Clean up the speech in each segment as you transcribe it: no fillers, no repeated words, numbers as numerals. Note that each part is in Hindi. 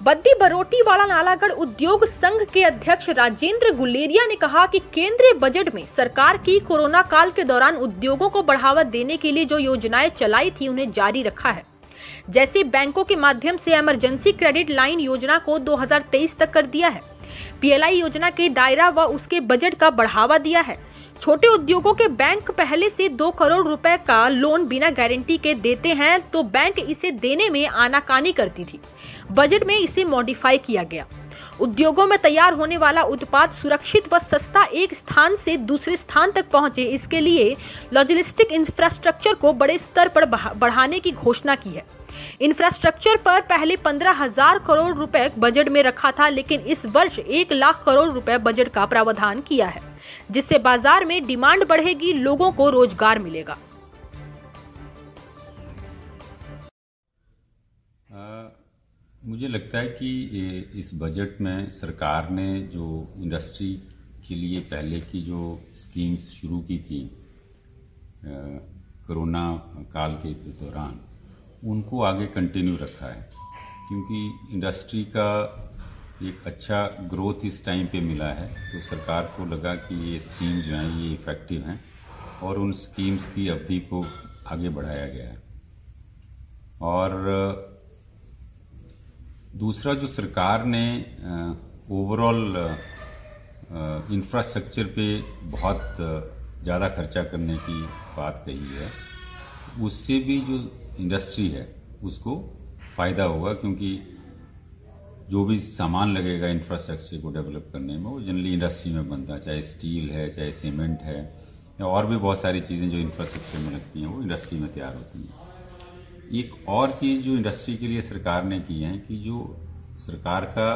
बद्दी बरोटीवाला नालागढ़ उद्योग संघ के अध्यक्ष राजेंद्र गुलेरिया ने कहा कि केंद्रीय बजट में सरकार की कोरोना काल के दौरान उद्योगों को बढ़ावा देने के लिए जो योजनाएं चलाई थी उन्हें जारी रखा है। जैसे बैंकों के माध्यम से इमरजेंसी क्रेडिट लाइन योजना को 2023 तक कर दिया है। पीएलआई योजना के दायरा व उसके बजट का बढ़ावा दिया है। छोटे उद्योगों के बैंक पहले से 2 करोड़ रुपए का लोन बिना गारंटी के देते हैं, तो बैंक इसे देने में आनाकानी करती थी। बजट में इसे मॉडिफाई किया गया। उद्योगों में तैयार होने वाला उत्पाद सुरक्षित व सस्ता एक स्थान से दूसरे स्थान तक पहुंचे, इसके लिए लॉजिस्टिक इंफ्रास्ट्रक्चर को बड़े स्तर पर बढ़ाने की घोषणा की है। इंफ्रास्ट्रक्चर पर पहले 15,000 करोड़ रुपए बजट में रखा था, लेकिन इस वर्ष 1 लाख करोड़ रुपए बजट का प्रावधान किया है, जिससे बाजार में डिमांड बढ़ेगी, लोगों को रोजगार मिलेगा। मुझे लगता है कि इस बजट में सरकार ने जो इंडस्ट्री के लिए पहले की जो स्कीम्स शुरू की थी कोरोना काल के दौरान, उनको आगे कंटिन्यू रखा है, क्योंकि इंडस्ट्री का एक अच्छा ग्रोथ इस टाइम पे मिला है। तो सरकार को लगा कि ये स्कीम जो हैं ये इफ़ेक्टिव हैं और उन स्कीम्स की अवधि को आगे बढ़ाया गया है। और दूसरा, जो सरकार ने ओवरऑल इंफ्रास्ट्रक्चर पे बहुत ज़्यादा खर्चा करने की बात कही है, उससे भी जो इंडस्ट्री है उसको फ़ायदा होगा, क्योंकि जो भी सामान लगेगा इंफ्रास्ट्रक्चर को डेवलप करने में वो जनरली इंडस्ट्री में बनता है, चाहे स्टील है, चाहे सीमेंट है, या और भी बहुत सारी चीज़ें जो इंफ्रास्ट्रक्चर में लगती हैं वो इंडस्ट्री में तैयार होती हैं। एक और चीज़ जो इंडस्ट्री के लिए सरकार ने की है कि जो सरकार का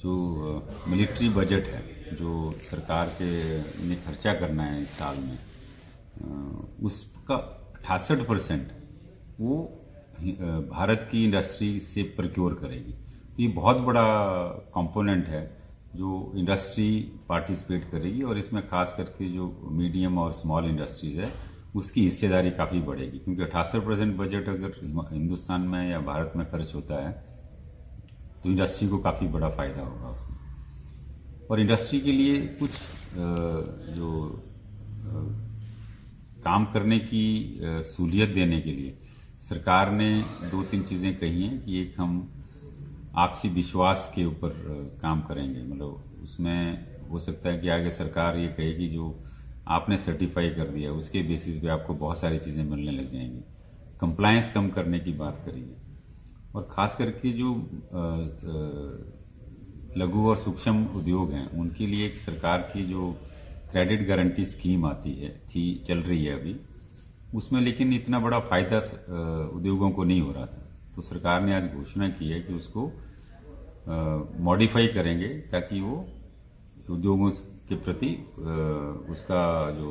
जो मिलिट्री बजट है, जो सरकार के ने खर्चा करना है इस साल में, उसका 68% वो भारत की इंडस्ट्री से प्रोक्योर करेगी। तो ये बहुत बड़ा कंपोनेंट है जो इंडस्ट्री पार्टिसिपेट करेगी, और इसमें खास करके जो मीडियम और स्मॉल इंडस्ट्रीज है उसकी हिस्सेदारी काफ़ी बढ़ेगी, क्योंकि 68% बजट अगर हिंदुस्तान में या भारत में खर्च होता है तो इंडस्ट्री को काफ़ी बड़ा फ़ायदा होगा उसमें। और इंडस्ट्री के लिए कुछ जो काम करने की सहूलियत देने के लिए सरकार ने 2-3 चीज़ें कही हैं कि एक, हम आपसी विश्वास के ऊपर काम करेंगे। मतलब उसमें हो सकता है कि आगे सरकार ये कहेगी जो आपने सर्टिफाई कर दिया उसके बेसिस पे आपको बहुत सारी चीज़ें मिलने लग जाएंगी। कंप्लायंस कम करने की बात करिए, और ख़ास करके जो लघु और सूक्ष्म उद्योग हैं उनके लिए एक सरकार की जो क्रेडिट गारंटी स्कीम आती है चल रही है अभी, उसमें लेकिन इतना बड़ा फ़ायदा उद्योगों को नहीं हो रहा था। तो सरकार ने आज घोषणा की है कि उसको मॉडिफाई करेंगे ताकि वो उद्योगों के प्रति उसका जो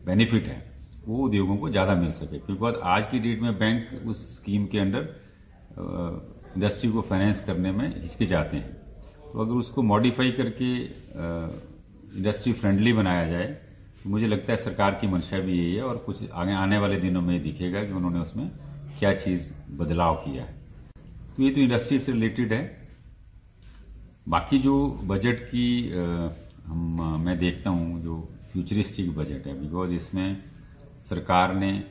बेनिफिट है वो उद्योगों को ज़्यादा मिल सके, क्योंकि आज की डेट में बैंक उस स्कीम के अंडर इंडस्ट्री को फाइनेंस करने में हिचकिचाते हैं। तो अगर उसको मॉडिफाई करके इंडस्ट्री फ्रेंडली बनाया जाए तो मुझे लगता है सरकार की मंशा भी यही है, और कुछ आगे आने वाले दिनों में दिखेगा कि उन्होंने उसमें क्या चीज़ बदलाव किया है। तो ये तो इंडस्ट्री से रिलेटेड है। बाकी जो बजट की मैं देखता हूँ जो फ्यूचरिस्टिक बजट है, बिकॉज इसमें सरकार ने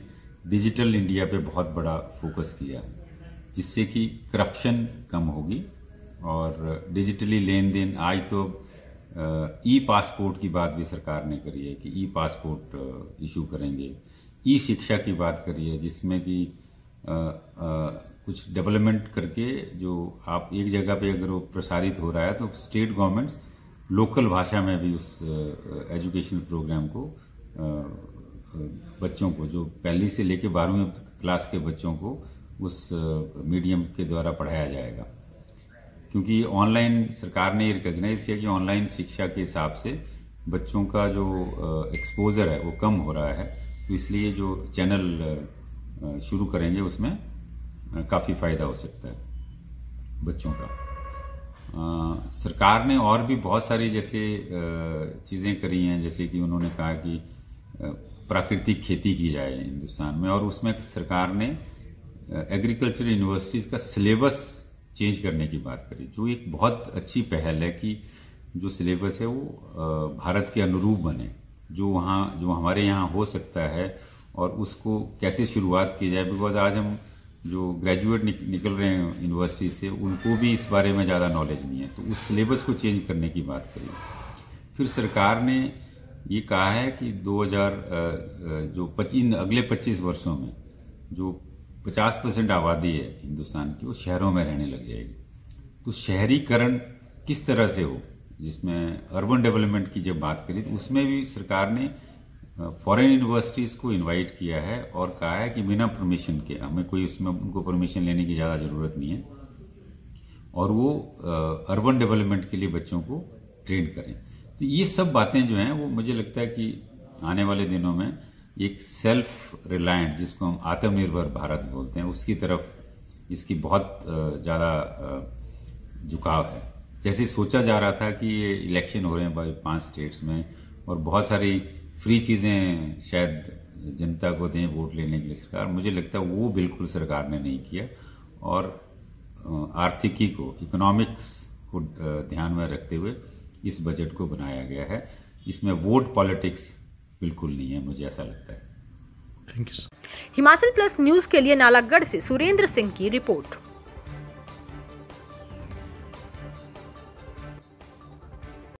डिजिटल इंडिया पे बहुत बड़ा फोकस किया है, जिससे कि करप्शन कम होगी और डिजिटली लेन देन। आज तो ई पासपोर्ट की बात भी सरकार ने करी है कि ई पासपोर्ट इशू करेंगे। ई शिक्षा की बात करी है, जिसमें कि कुछ डेवलपमेंट करके जो आप एक जगह पे अगर वो प्रसारित हो रहा है तो स्टेट गवर्नमेंट्स लोकल भाषा में भी उस एजुकेशन प्रोग्राम को बच्चों को, जो पहली से लेकर 12वीं क्लास के बच्चों को उस मीडियम के द्वारा पढ़ाया जाएगा। क्योंकि ऑनलाइन सरकार ने रिकॉग्नाइज किया कि ऑनलाइन शिक्षा के हिसाब से बच्चों का जो एक्सपोजर है वो कम हो रहा है, तो इसलिए जो चैनल शुरू करेंगे उसमें काफ़ी फ़ायदा हो सकता है बच्चों का। सरकार ने और भी बहुत सारी जैसे चीज़ें करी हैं, जैसे कि उन्होंने कहा कि प्राकृतिक खेती की जाए हिंदुस्तान में, और उसमें सरकार ने एग्रीकल्चर यूनिवर्सिटीज़ का सिलेबस चेंज करने की बात करी, जो एक बहुत अच्छी पहल है कि जो सिलेबस है वो भारत के अनुरूप बने, जो हमारे यहाँ हो सकता है और उसको कैसे शुरुआत की जाए। बिकॉज आज हम जो ग्रेजुएट निकल रहे हैं यूनिवर्सिटी से, उनको भी इस बारे में ज़्यादा नॉलेज नहीं है, तो उस सिलेबस को चेंज करने की बात करी। फिर सरकार ने ये कहा है कि 2000 अगले 25 वर्षों में जो 50% आबादी है हिंदुस्तान की, वो शहरों में रहने लग जाएगी। तो शहरीकरण किस तरह से हो, जिसमें अर्बन डेवलपमेंट की जब बात करी तो उसमें भी सरकार ने फॉरेन यूनिवर्सिटीज़ को इनवाइट किया है और कहा है कि बिना परमिशन के, हमें कोई उसमें उनको परमिशन लेने की ज़्यादा ज़रूरत नहीं है, और वो अर्बन डेवलपमेंट के लिए बच्चों को ट्रेन करें। तो ये सब बातें जो हैं वो मुझे लगता है कि आने वाले दिनों में एक सेल्फ रिलायंट, जिसको हम आत्मनिर्भर भारत बोलते हैं, उसकी तरफ इसकी बहुत ज़्यादा झुकाव है। जैसे सोचा जा रहा था कि ये इलेक्शन हो रहे हैं 5 स्टेट्स में और बहुत सारी फ्री चीज़ें शायद जनता को दें वोट लेने के लिए सरकार, मुझे लगता है वो बिल्कुल सरकार ने नहीं किया, और आर्थिकी को, इकोनॉमिक्स को ध्यान में रखते हुए इस बजट को बनाया गया है। इसमें वोट पॉलिटिक्स बिल्कुल नहीं है, मुझे ऐसा लगता है। Thank you. Himachal plus news के लिए नालागढ़ से सुरेंद्र सिंह की रिपोर्ट।